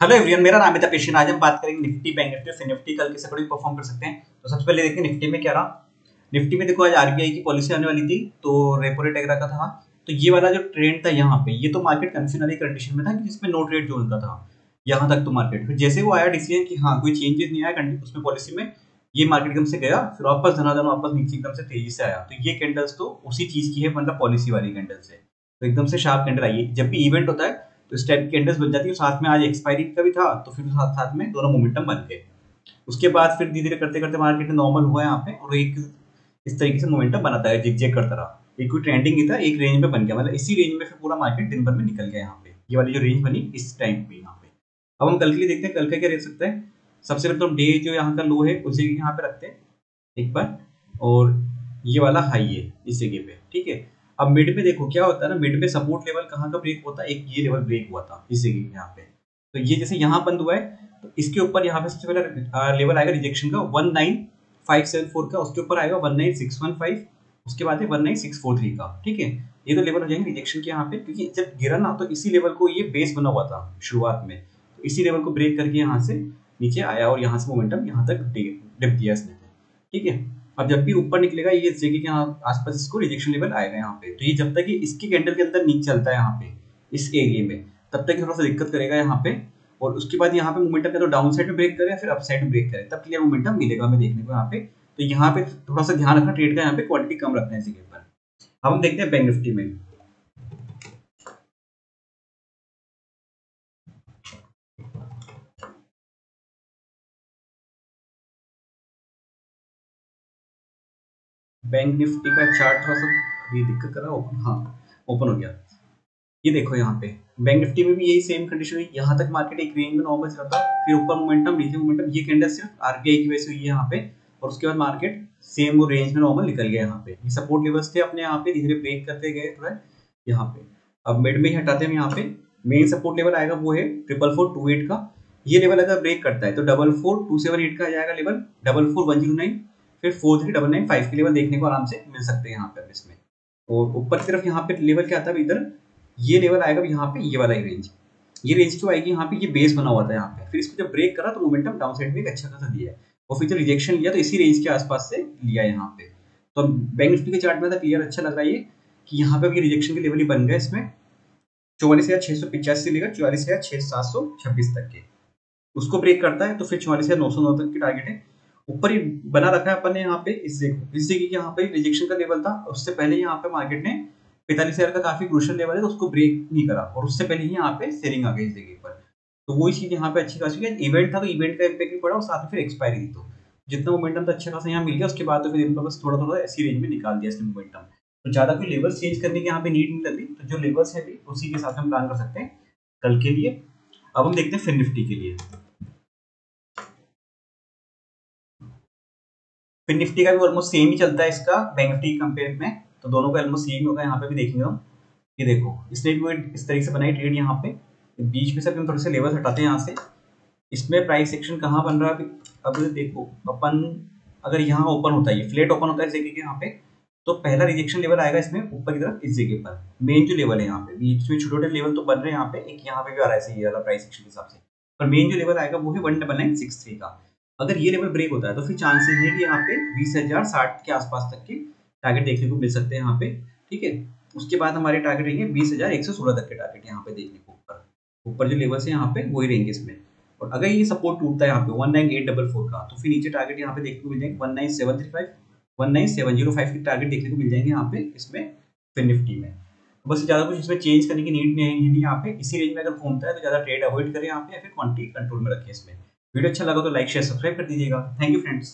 Hello everyone, मेरा नाम है तपेश। आज हम बात करेंगे निफ्टी, बैंक निफ्टी और फिन निफ्टी कल कैसे बड़ी परफॉर्म कर सकते हैं। तो सबसे पहले देखते हैं निफ्टी में क्या रहा। निफ्टी में देखो आज आरबीआई की पॉलिसी आने वाली थी, तो रेपो रेट एग्रा का था। तो ये वाला जो ट्रेंड था यहाँ पे, ये तो मार्केट कंफ्यूजनरी कंडीशन में था कि जिसमें नो ट्रेड जोन का था यहाँ तक। तो मार्केट फिर जैसे वो आया डिसीजन कि हाँ कोई चेंजेस नहीं आया उसमें पॉलिसी में, ये मार्केट एकदम से गया, फिर वापस धनाधन वापस नीचे एकदम से तेजी से आया। तो ये कैंडल्स तो उसी चीज की है, मतलब पॉलिसी वाली कैंडल से तो एकदम से शार्प कैंडल आई है। जब भी इवेंट होता है तो इस टाइप की कैंडल्स बन जाती है। साथ में आज एक्सपायरी का भी था, तो फिर साथ साथ में दोनों मोमेंटम बन गए। उसके बाद फिर धीरे धीरे करते करते मार्केट नॉर्मल हुआ यहाँ पे, और एक इस तरीके से मोमेंटम बनाता है जिग करता रहा। एक कोई ट्रेंडिंग ही था, एक रेंज में बन गया, मतलब इसी रेंज में फिर पूरा मार्केट दिन भर में निकल गया यहाँ पे। ये वाली जो रेंज बनी इस टाइम पे यहाँ पे। अब हम कल के लिए देखते हैं कल का क्या रह सकता है। सबसे पहले तो हम डे जो यहाँ का लो है उसे यहाँ पे रखते हैं एक बार, और ये वाला हाई है इस जगह पे, ठीक है। अब मिड में देखो क्या होता है ना, मिड में सपोर्ट लेवल कहाँ का ब्रेक होता है, एक ये लेवल ब्रेक हुआ था इस जगह पे यहाँ पे। तो ये जैसे यहाँ बंद हुआ है, तो इसके ऊपर यहाँ पे सबसे पहले लेवल आएगा रिजेक्शन का 19574 का, उसके ऊपर आएगा 19615, उसके बाद है 19643 का, ठीक है। ये तो लेवल हो जाएंगे रिजेक्शन के यहाँ पे, क्योंकि जब गिरा ना तो इसी लेवल को ये बेस बना हुआ था शुरुआत में, तो इसी लेवल को ब्रेक करके यहाँ से नीचे आया और यहाँ से मोमेंटम यहाँ तक डिप दिया इसने, ठीक है। अब जब भी ऊपर निकलेगा ये इस जगह के यहाँ आसपास इसको रिजेक्शन लेवल आएगा यहाँ पे। तो ये जब तक ये इसकी कैंडल के अंदर नीचे चलता है यहाँ पे इस एरिया में, तब तक थोड़ा सा दिक्कत करेगा यहाँ पे। और उसके बाद यहाँ पे मोमेंटम या तो डाउन साइड में ब्रेक करे फिर अप साइड में ब्रेक करे, तब क्लियर मोमेंटम मिलेगा हमें देखने को यहाँ पे। तो यहाँ पे थोड़ा सा ध्यान रखना ट्रेड का, यहाँ पे क्वांटिटी कम रखना है इस जगह पर। अब हम देखते हैं बैंक निफ्टी में। बैंक निफ्टी का चार्ट थोड़ा सा ये दिक्कत कर रहा है, हाँ ओपन हो गया। ये देखो यहाँ पे बैंक निफ्टी में भी यही सेम कंडीशन हुई। यहाँ तक मार्केट एक रेंज में नॉर्मल चला था, फिर ऊपर मोमेंटम नीचे मोमेंटम। ये कैंडल सिर्फ आरबीआई की वजह से हुई है यहाँ पे, और उसके बाद मार्केट सेम वो रेंज में नॉर्मल निकल गया यहाँ पे। ये सपोर्ट लेवल्स थे अपने यहाँ पे, धीरे ब्रेक करते गए थोड़ा यहाँ पे। अब मिड में ही हटाते हैं यहाँ पे। मेन सपोर्ट लेवल आएगा वो है 4428 का। ये लेवल अगर ब्रेक करता है तो 44278 का आ जाएगा लेवल, 44109, फिर 43995 के लेवल देखने को आराम से मिल सकते हैं यहाँ पे इसमें। और ऊपर की तरफ यहाँ पे लेवल क्या आता है इधर, ये लेवल आएगा यहाँ पे, ये वाला रेंज। ये रेंज क्यों आएगी यहाँ पे, ये बेस बना हुआ था यहाँ पे, फिर इसको जब ब्रेक करा तो मोमेंटम डाउन साइड में एक अच्छा खासा दिया है, और फिर जब रिजेक्शन लिया तो इसी रेंज के आसपास से लिया यहाँ पे। तो बैंक निफ्टी के चार्ट में था क्लियर अच्छा लग रहा है ये कि यहाँ पे भी रिजेक्शन के लेवल ही बन गया इसमें 44,685 से लेकर 44,726 तक के। उसको ब्रेक करता है तो फिर 44,909 तक की टारगेट है। ऊपर ही बना रखा है अपन ने यहाँ पे इस जगह की, यहाँ पे रिजेक्शन का लेवल था। उससे पहले यहाँ पे मार्केट ने 45,000 का काफी क्रूशियल लेवल है, तो उसको ब्रेक नहीं करा, और उससे पहले ही यहाँ पे सेलिंग आ गई इस जगह पर। तो वही चीज यहाँ पे अच्छी खासी है। इवेंट था तो इवेंट का इम्पैक्ट भी पड़ा, और साथ में फिर एक्सपायरी थी, तो जितना मोमेंटम था अच्छा खासा यहाँ मिल गया। उसके बाद तो फिर इनको बस थोड़ा थोड़ा ऐसी रेंज में निकाल दिया इसने मोमेंटम। तो ज्यादा कोई लेवल्स चेंज करने की यहाँ पे नीड नहीं लग रही। तो जो लेवल्स है अभी उसी के साथ हम प्लान कर सकते हैं कल के लिए। अब हम देखते हैं फिन निफ्टी के लिए। फिर निफ्टी का भी ऑलमोस्ट सेम ही चलता है इसका बैंक निफ्टी के कंपेयर में, तो दोनों का ऑलमोस्ट सेम होगा। यहाँ पे भी देखेंगे हम, ये देखो इसने भी इस तरीके से बनाई ट्रेड यहाँ पे। बीच में से हम थोड़े से लेवल्स हटाते हैं यहाँ से। इसमें प्राइस सेक्शन कहाँ बन रहा है अब देखो अपन, अगर यहाँ ओपन होता है, ये फ्लैट ओपन होता है इस जगह के यहाँ पे, तो पहला रिजेक्शन लेवल आएगा इसमें ऊपर की तरफ इस जगह पर। मेन जो लेवल है यहाँ पे, बीच में छोटे छोटे लेवल तो बन रहे हैं यहाँ पे, एक यहाँ पे भी आ रहा है ये वाला प्राइस सेक्शन के हिसाब से, पर मेन जो लेवल आएगा वो है 19963 का। अगर ये लेवल ब्रेक होता है तो फिर चांसेस है कि यहाँ पे 20,060 के आसपास तक के टारगेट देखने को मिल सकते हैं यहाँ पे, ठीक है। उसके बाद हमारे टारगेट रहेंगे 20,116 तक के टारगेट यहाँ पे देखने को ऊपर ऊपर जो लेवल है यहाँ पे वही रहेंगे इसमें। और अगर ये सपोर्ट टूटता है यहाँ पे 19844 का, तो फिर नीचे टारगेट यहाँ पे देखने को मिल जाएंगे 19735, 19705 के टारगेट देखने को मिल जाएंगे यहाँ पे इसमें फिन निफ्टी में। बस ज्यादा कुछ इसमें चेंज करने की नीड नहीं यहाँ पे। इसी रेंज में अगर घूमता है तो ज्यादा ट्रेड अवॉइड करें यहाँ पे, या फिर क्वांटिटी कंट्रोल में रखें इसमें। वीडियो अच्छा लगा तो लाइक शेयर सब्सक्राइब कर दीजिएगा। Thank you friends.